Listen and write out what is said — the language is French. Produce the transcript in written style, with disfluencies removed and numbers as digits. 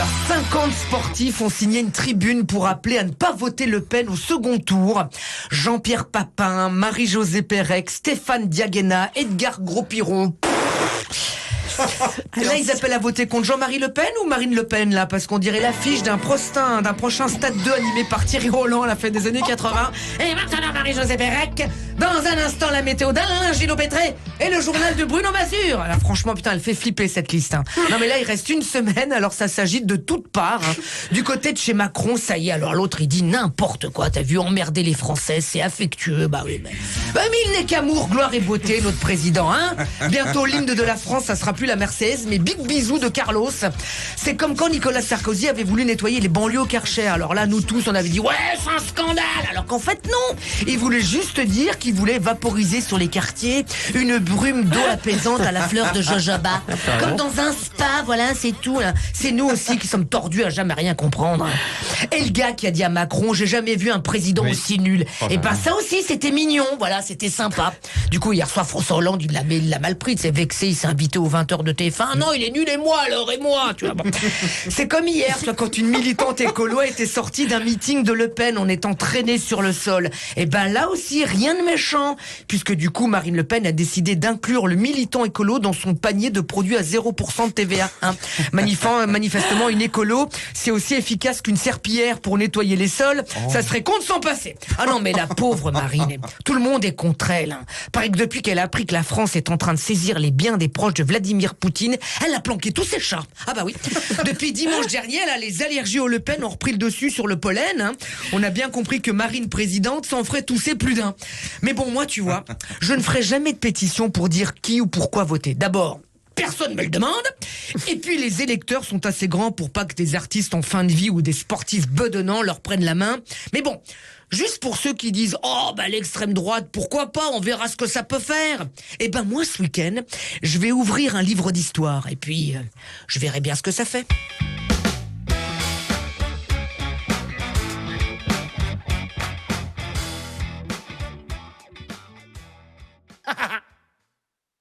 Alors, 50 sportifs ont signé une tribune pour appeler à ne pas voter Le Pen au second tour. Jean-Pierre Papin, Marie-Josée Pérec, Stéphane Diagana, Edgar Gros-Piron. Là, ils appellent à voter contre Jean-Marie Le Pen ou Marine Le Pen, là? Parce qu'on dirait l'affiche d'un prochain Stade 2 animé par Thierry Roland à la fin des années 80. Et maintenant, Marie-Josée Pérec. Dans un instant, la météo d'Alain Gillot-Pétré et le journal de Bruno Mazur. Alors, franchement, putain, elle fait flipper, cette liste. Hein. Non, mais là, il reste une semaine, alors ça s'agite de toutes parts. Hein. Du côté de chez Macron, ça y est, alors l'autre, il dit n'importe quoi. T'as vu emmerder les Français, c'est affectueux. Bah oui, mais il n'est qu'amour, gloire et beauté, notre président. Hein. Bientôt, l'hymne de la France, ça sera plus la Mercedes, mais big bisous de Carlos. C'est comme quand Nicolas Sarkozy avait voulu nettoyer les banlieues au Karcher. Alors là, nous tous, on avait dit ouais, c'est un scandale. Alors qu'en fait, non. Il voulait juste dire qu'il voulait vaporiser sur les quartiers une brume d'eau apaisante à la fleur de jojoba. Comme dans un spa, voilà, c'est tout. Là. C'est nous aussi qui sommes tordus à jamais rien comprendre. Et le gars qui a dit à Macron, j'ai jamais vu un président aussi nul. Et ben ça aussi, c'était mignon. Voilà, c'était sympa. Du coup, hier soir, François Hollande, il l'a mal pris. Il s'est vexé, il s'est invité aux 20h de TF1. Non, il est nul et moi alors, et moi, tu vois. Bon. C'est comme hier, tu vois, quand une militante écolo était sortie d'un meeting de Le Pen en étant traînée sur le sol. Et ben là aussi, rien de méchant, puisque du coup, Marine Le Pen a décidé d'inclure le militant écolo dans son panier de produits à 0% de TVA. Hein. Manifestement, une écolo, c'est aussi efficace qu'une serpillière pour nettoyer les sols. Ça serait con de s'en passer. Ah non, mais la pauvre Marine, tout le monde est contre elle. Hein. Paraît que depuis qu'elle a appris que la France est en train de saisir les biens des proches de Vladimir Poutine, elle a planqué tous ses chats. Ah bah oui. Depuis dimanche dernier, là, les allergies au Le Pen ont repris le dessus sur le pollen. Hein. On a bien compris que Marine présidente s'en ferait tousser plus d'un. Mais bon, moi, tu vois, je ne ferai jamais de pétition pour dire qui ou pourquoi voter. D'abord, personne me le demande. Et puis, les électeurs sont assez grands pour pas que des artistes en fin de vie ou des sportifs bedonnants leur prennent la main. Mais bon, juste pour ceux qui disent « Oh, bah l'extrême droite, pourquoi pas, on verra ce que ça peut faire !» Eh ben moi, ce week-end, je vais ouvrir un livre d'histoire et puis je verrai bien ce que ça fait.